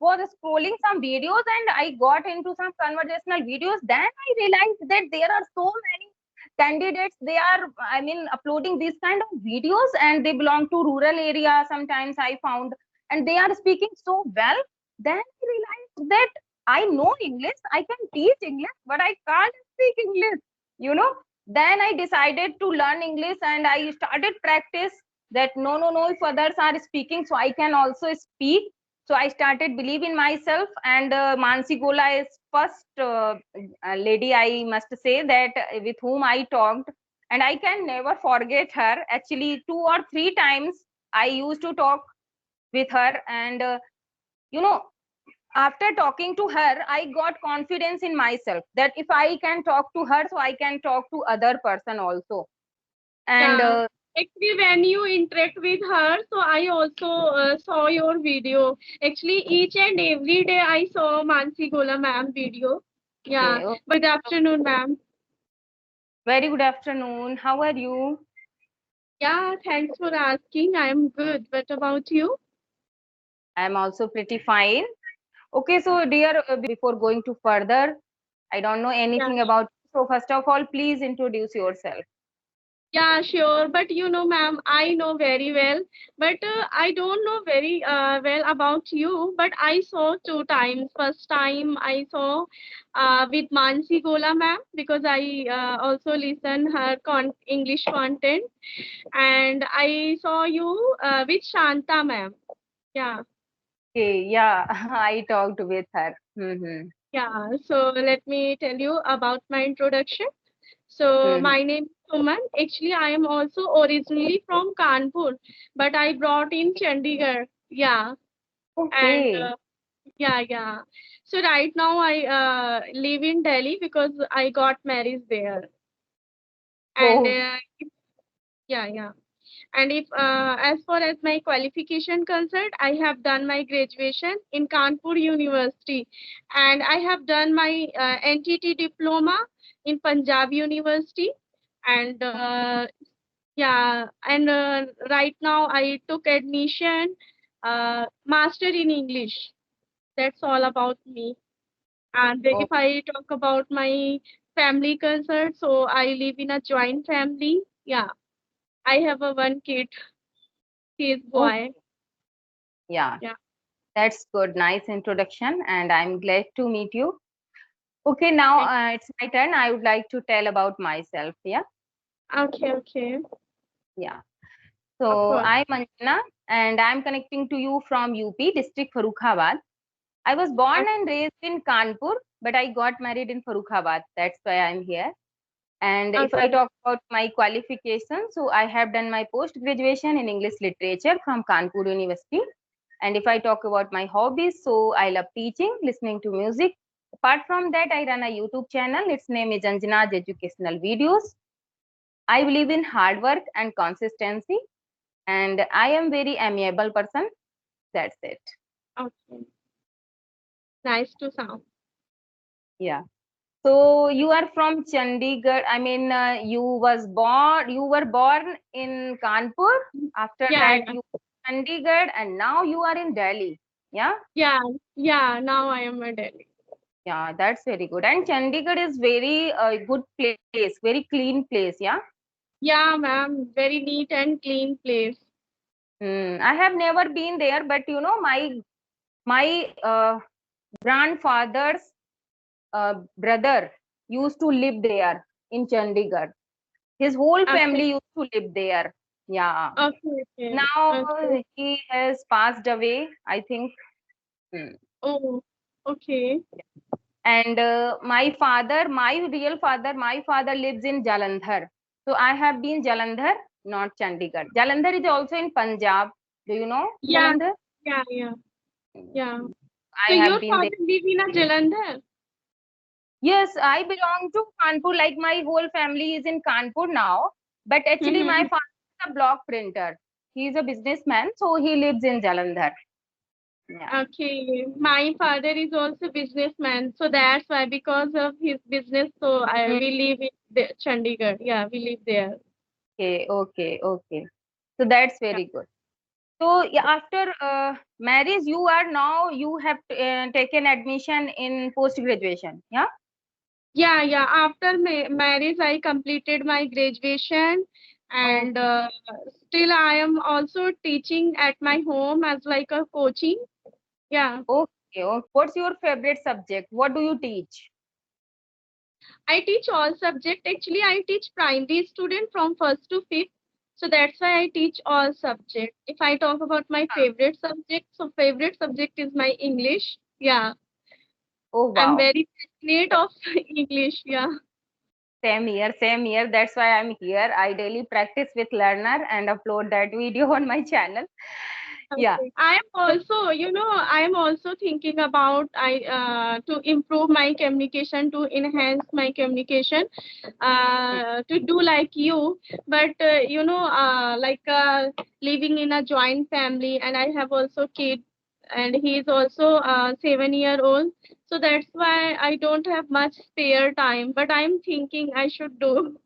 was scrolling some videos and I got into some conversational videos. Then I realized that there are so many candidates. They are, I mean, uploading these kind of videos and they belong to rural area. Sometimes I found, and they are speaking so well. Then I realized that I know English, I can teach English, but I can't speak English, you know. Then I decided to learn English and I started practice that no, if others are speaking, so I can also speak. So I started believing myself, and Mansi Gola is first lady, I must say, that with whom I talked, and I can never forget her. Actually, 2 or 3 times I used to talk with her, and you know, after talking to her, I got confidence in myself that if I can talk to her, so I can talk to other person also. And Yeah. Actually, when you interact with her, so I also saw your video. Actually, each and every day I saw Mansi Gola ma'am video. Yeah. okay, But good afternoon, ma'am. very good afternoon. How are you? Yeah, thanks for asking. I am good. What about you? I am also pretty fine. Okay, so dear, before going to further, I don't know Yeah. anything about you. So first of all, please introduce yourself. Yeah, sure. But you know, ma'am, I know very well. But I don't know very well about you. But I saw 2 times. First time I saw with Mansi Gola, ma'am, because I also listen her English content, and I saw you with Shanta, ma'am. Yeah, Okay, yeah, I talked with her. yeah. So let me tell you about my introduction. So Mm-hmm. my name is Suman. Actually, I am also originally from Kanpur, but I brought in Chandigarh. Yeah, and Okay. yeah. So right now I live in Delhi because I got married there. And Oh, yeah. And if as far as my qualification concerned, I have done my graduation in Kanpur University, and I have done my NTT diploma in Punjab University, and yeah, and right now I took admission, master in English. That's all about me. And oh, if I talk about my family concern, so I live in a joint family. Yeah, I have a one kid. He is oh, boy. yeah. Yeah. That's good. Nice introduction, and I'm glad to meet you. Okay, now Thank- it's my turn. I would like to tell about myself. Yeah, Okay. yeah. Of So course. I'm Anjana, and I'm connecting to you from UP, district Farrukhabad. I was born and raised in Kanpur, but I got married in Farrukhabad. That's why I'm here. And if I Okay. talk about my qualifications, so I have done my post graduation in English literature from Kanpur University. And if I talk about my hobbies, so I love teaching, listening to music. Apart from that, I run a YouTube channel. Its name is Anjana's Educational Videos. I believe in hard work and consistency, and I am very amiable person. That's it. Okay. Nice to sound. Yeah. So you are from Chandigarh. I mean, you were born in Kanpur. After Yeah, that, yeah. you Chandigarh, and now you are in Delhi. Yeah, Yeah, yeah. Now I am a Delhi. yeah, that's very good. And Chandigarh is very good place, very clean place. Yeah. Yeah, ma'am. Very neat and clean place. I have never been there, but you know, my grandfather's brother used to live there in Chandigarh. His whole Okay. family used to live there. Yeah. Okay. Now Okay. he has passed away, I think. Hmm. Oh, okay. And my father lives in Jalandhar. So I have been Jalandhar, not Chandigarh. Jalandhar is also in Punjab. Do you know Yeah, Jalandhar? yeah. Yeah. I So have your been there. father live in a Jalandhar? Yes, I belong to Kanpur. Like my whole family is in Kanpur now. But actually, my Mm-hmm. father is a block printer. He is a businessman, so he lives in Jalandhar. Yeah. Okay. My father is also businessman, so that's why because of his business, so we live in Chandigarh. Yeah, we live there. Okay. So that's Yeah. very good. So yeah, after marriage, you have taken admission in post graduation. Yeah. Yeah, yeah. After marriage, I completed my graduation, and Okay. still I am also teaching at my home as like a coaching. Yeah, Okay. Okay. What's your favorite subject? What do you teach? I teach all subject. Actually, I teach primary student from first to fifth. So that's why I teach all subject. If I talk about my favorite subject, so favorite subject is my English. Yeah, Oh I'm wow. very passionate of English. Yeah. Same here, same here. That's why I'm here. I daily practice with learner and upload that video on my channel. Yeah. Okay. I am also, I am also thinking about I to improve my communication, to enhance my communication, to do like you. But like living in a joint family, and I have also kid, and he is also 7 year old. So that's why I don't have much spare time. But I'm thinking I should do.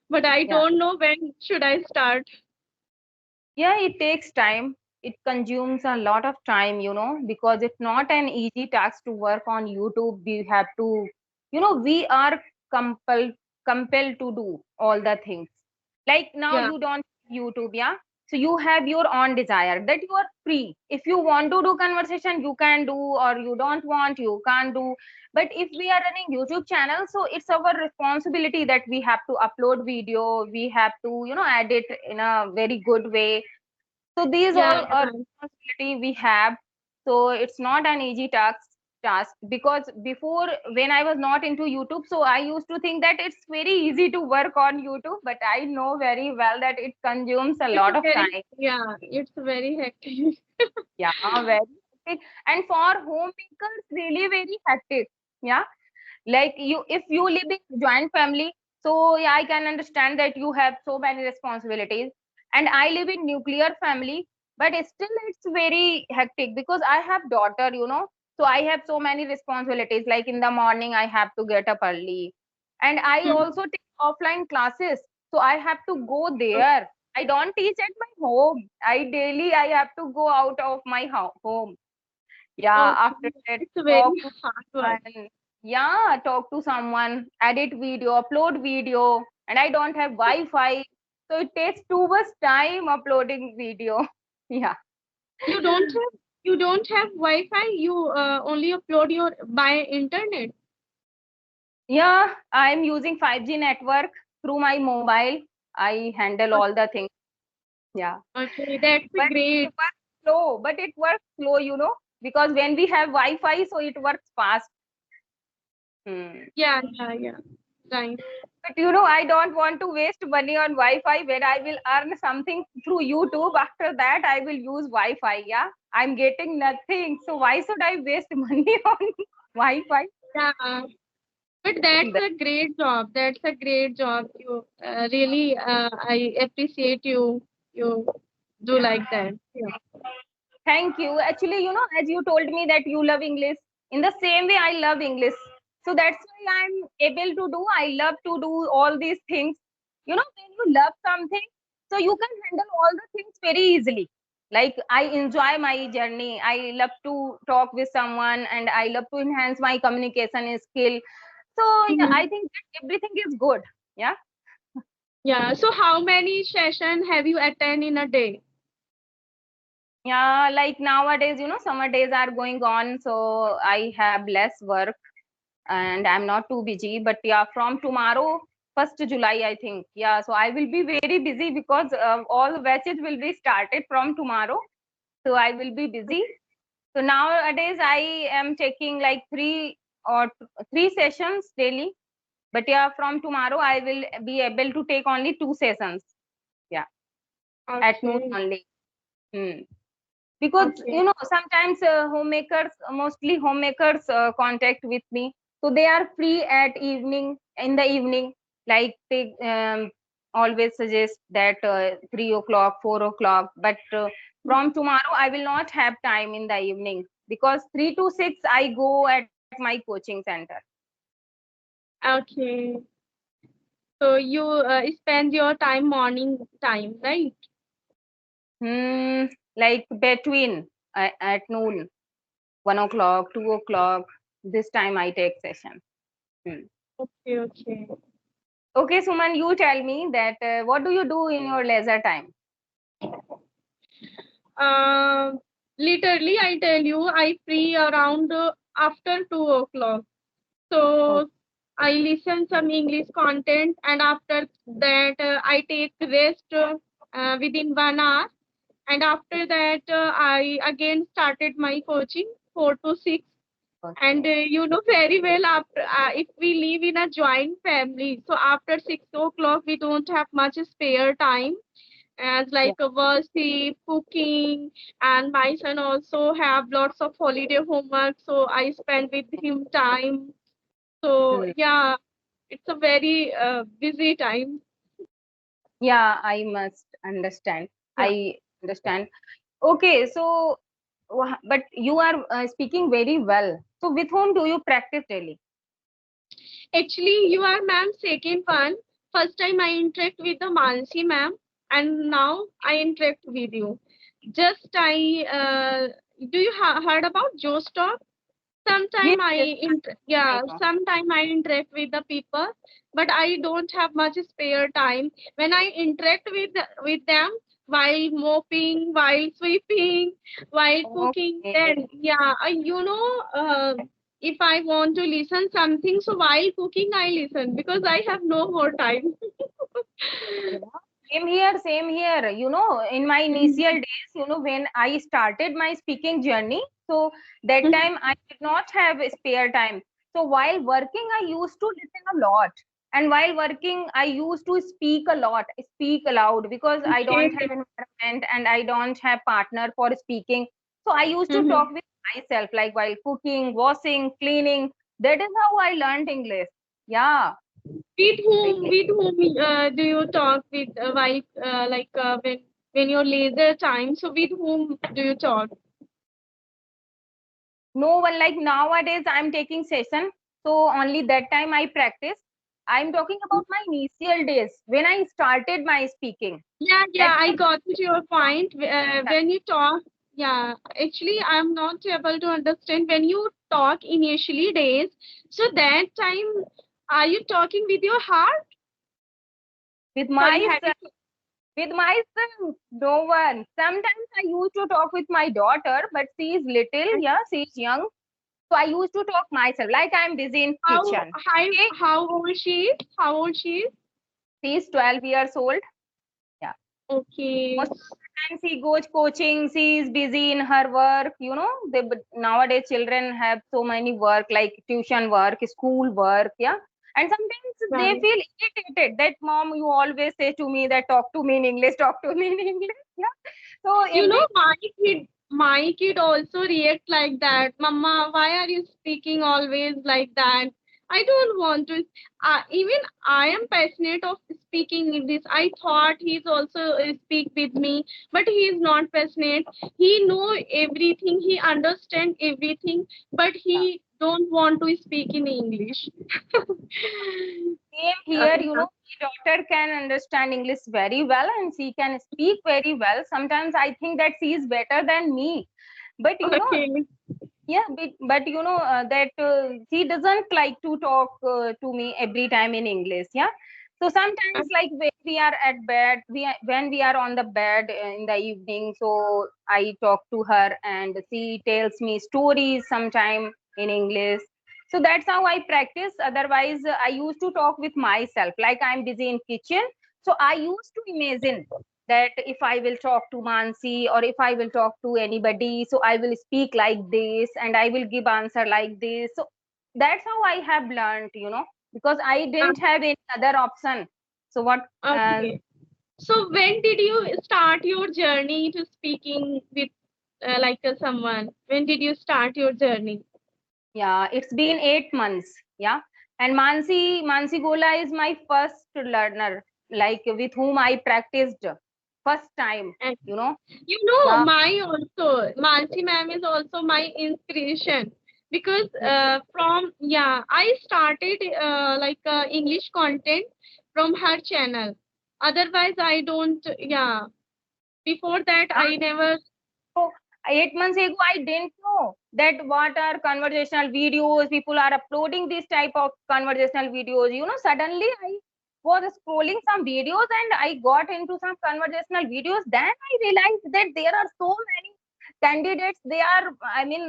But I Yeah. don't know when should I start. Yeah, it takes time. It consumes a lot of time, because it's not an easy task to work on YouTube. We have to, we are compelled compelled to do all the things. Like now Yeah, you don't have YouTube, yeah. So you have your own desire that you are free. If you want to do conversation, you can do, or you don't want, you can't do. But if we are running YouTube channel, so it's our responsibility that we have to upload video, we have to, edit in a very good way. So these yeah, all are yeah. responsibility we have. So it's not an easy task because before, when I was not into YouTube, so I used to think that it's very easy to work on YouTube, but I know very well that it consumes a It's lot of very, time. yeah, it's very hectic. Yeah, very hectic. And for homemakers, really very hectic. Yeah, like you, if you live in joint family, so yeah, I can understand that you have so many responsibilities. And I live in nuclear family, but still it's very hectic because I have daughter, so I have so many responsibilities. Like in the morning I have to get up early, and I Mhm. also take offline classes, so I have to go there. I don't teach at my home. I have to go out of my home. Yeah, Okay, after that, it's a very talk to hard work. someone. Yeah, talk to someone, edit video, upload video, and I don't have Wi-Fi, so it takes too much time uploading video. Yeah. You don't have Wi-Fi. You only upload your by internet. Yeah, I'm using 5G network through my mobile. I handle all the things. Yeah. Okay, that's a But it great. works slow, because when we have Wi-Fi, so it works fast. Hmm. Yeah, yeah, yeah. Right. But I don't want to waste money on Wi-Fi when I will earn something through YouTube. After that, I will use Wi-Fi. Yeah, I'm getting nothing. So why should I waste money on Wi-Fi? Yeah, but that's a great job. That's a great job. You really, I appreciate you. You do like that. Yeah. Thank you. Actually, as you told me that you love English, in the same way, I love English. So that's why I'm able to do. I love to do all these things. When you love something, so you can handle all the things very easily. Like I enjoy my journey. I love to talk with someone, and I love to enhance my communication skill. So yeah, I Mhm. think that everything is good. Yeah. Yeah. So how many session have you attend in a day? Yeah, like nowadays, summer days are going on, so I have less work and I'm not too busy. But yeah, from tomorrow, 1st July, I think. Yeah, so I will be very busy because all the batches will be started from tomorrow. So I will be busy. So nowadays, I am taking like three sessions daily. But yeah, from tomorrow, I will be able to take only 2 sessions. Yeah, at noon Okay. only. Hmm. Because Okay. sometimes mostly homemakers contact with me, so they are free at evening, in the evening, like they always suggest that 3 o'clock, 4 o'clock, but from tomorrow I will not have time in the evening because 3 to 6 I go at my coaching center. Okay. So you spend your time morning time, right? Hmm. like between at noon, 1 o'clock, 2 o'clock. This time I take session. Hmm. Okay, okay. Okay, Suman, you tell me that what do you do in your leisure time? Um, Literally, I tell you, I free around after 2 o'clock. Oh, So I listen some English content, and after that, I take rest within 1 hour. And after that, I again started my coaching 4 to 6. And okay. you know very well, after if we live in a joint family, so after 6 o'clock we don't have much spare time, as Yeah. like worship, cooking, and my son also have lots of holiday homework, so I spend with him time. So Hmm. yeah, it's a very busy time. Yeah, I must understand. Yeah. I understand. Okay, so but you are speaking very well. So with whom do you practice daily? Actually, you are ma'am second one. First time I interact with the Mansi ma'am, and now I interact with you. Just I do you heard about Joe Talk? Yes, Sometime yes, I yeah, know. sometime I interact with the people, but I don't have much spare time. When I interact with them while mopping, while sweeping, while cooking, Okay. then yeah, if I want to listen something, so while cooking I listen because I have no more time. Yeah, same here, same here. In my initial days, when I started my speaking journey, so that time I did not have a spare time. So while working, I used to listen a lot. And while working, I used to speak a lot, speak aloud because I don't Okay. have environment and I don't have partner for speaking. So I used to Mhm. talk with myself, like while cooking, washing, cleaning. That is how I learned English. Yeah. With whom do you talk with while when you're leisure time? So with whom do you talk? No one, like nowadays I'm taking session, so only that time I practice. I'm talking about my initial days when I started my speaking. Yeah, That yeah, I time, got to your point. When you talk, yeah, actually, I'm not able to understand when you talk initially days. So that time, are you talking with your heart? with Sorry, have you? myself, with myself, no one. Sometimes I used to talk with my daughter, but she is little, yeah, she is young, so I used to talk myself, like I'm busy in How kitchen. how Okay, how old she is? How old she is? she is 12 years old. Yeah. Okay. Most of the time she goes coaching, she is busy in her work. But nowadays children have so many work, like tuition work, school work. Yeah. And sometimes they Right. feel irritated that mom, you always say to me that talk to me in English, talk to me in English. Yeah. So You every know, my kid also react like that. Mama, why are you speaking always like that? I don't want to. Even I am passionate of speaking in this. I thought he's also speak with me, but he is not passionate. He know everything. He understand everything, but yeah. he don't want to speak in English. Same Uh, here, my daughter can understand English very well and she can speak very well. Sometimes I think that she is better than me. But okay. yeah, but that she doesn't like to talk to me every time in English. Yeah. So sometimes, like when we are at bed, when we are on the bed in the evening, so I talk to her and she tells me stories sometime in English. So that's how I practice. Otherwise, I used to talk with myself, like I'm busy in kitchen. So I used to imagine that if I will talk to Mansi or if I will talk to anybody, so I will speak like this and I will give answer like this. So that's how I have learned, because I didn't have any other option. So what? Okay. So when did you start your journey to speaking with someone? When did you start your journey? Yeah, it's been 8 months. Yeah, and Mansi Gola is my first learner, like with whom I practiced first time. And You know. you know, Yeah. my also Mansi ma'am is also my inspiration because I started English content from her channel. Otherwise, I don't. Yeah, before that Yeah. I never. So 8 months ago, I didn't know that what are conversational videos. People are uploading this type of conversational videos. Suddenly I was scrolling some videos and I got into some conversational videos. Then I realized that there are so many candidates. They are,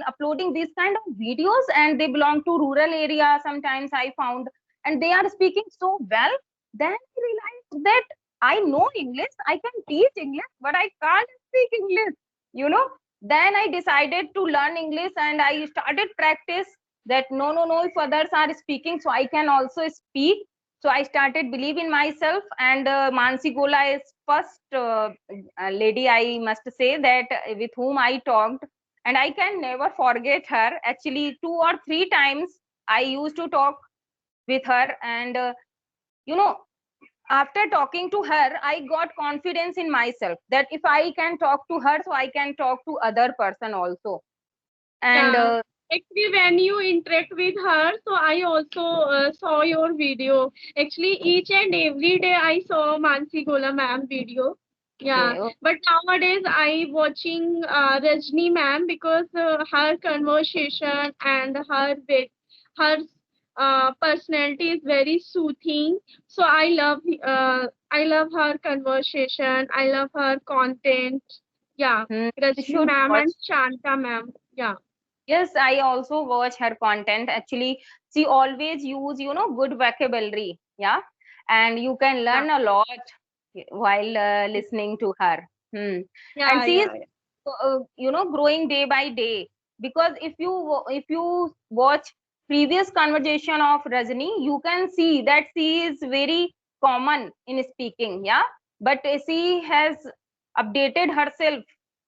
uploading these kind of videos and they belong to rural area. Sometimes I found, and they are speaking so well. Then I realized that I know English, I can teach English, but I can't speak English you know then I decided to learn English and I started practice that no, if others are speaking, so I can also speak. So I started believe in myself, and Mansi Gola is first lady, I must say, that with whom I talked, and I can never forget her. Actually 2 or 3 times I used to talk with her, and you know after talking to her, I got confidence in myself that if I can talk to her, so I can talk to other person also. And Yeah. Actually, when you interact with her, so I also saw your video. Actually, each and every day I saw Mansi Gola ma'am video. Yeah, okay, but nowadays I watching Rajni ma'am because her conversation and her personality is very soothing. So I love her conversation. I love her content. Yeah, you Rajni should ma'am watch. and Shanta ma'am. Yeah. Yes, I also watch her content. Actually, she always use good vocabulary. Yeah, and you can Yeah, learn a lot while listening to her. And yeah, she is yeah, growing day by day, because if you watch previous conversation of Rajni, you can see that she is very common in speaking. Yeah, but she has updated herself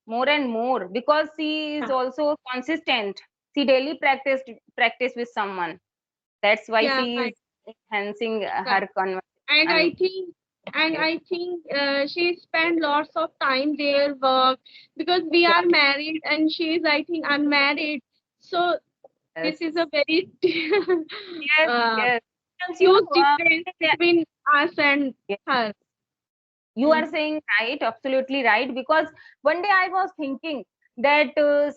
more and more because she is yeah, also consistent. She daily practice with someone. That's why yeah, she is right, enhancing right. her conversation. And I think, she spent lots of time there work because we are married and she is, I think, unmarried. So this Yes, is a very yes, uh, yes. Because, huge difference between us and yeah, her. you Mm. are saying right, absolutely right. Because one day I was thinking that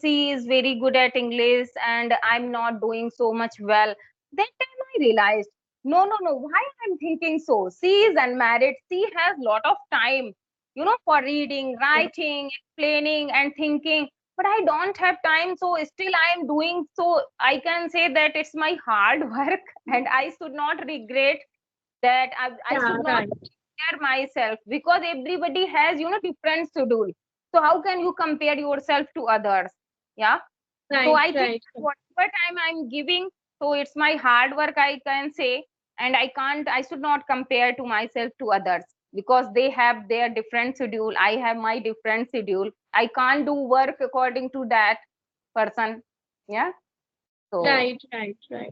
she is very good at English and I'm not doing so much well. That time I realized, no. Why I'm thinking so? She is unmarried. She has lot of time, for reading, Yeah, writing, explaining, and thinking. But I don't have time, so still I am doing. So I can say that it's my hard work, and I should not regret that. I yeah, should not right, compare myself, because everybody has different schedule. So how can you compare yourself to others? Yeah. So right, I think right, whatever time I'm giving, so it's my hard work, I can say. And I should not compare to myself to others, because they have their different schedule, I have my different schedule. I can't do work according to that person. Yeah. So right, right, right.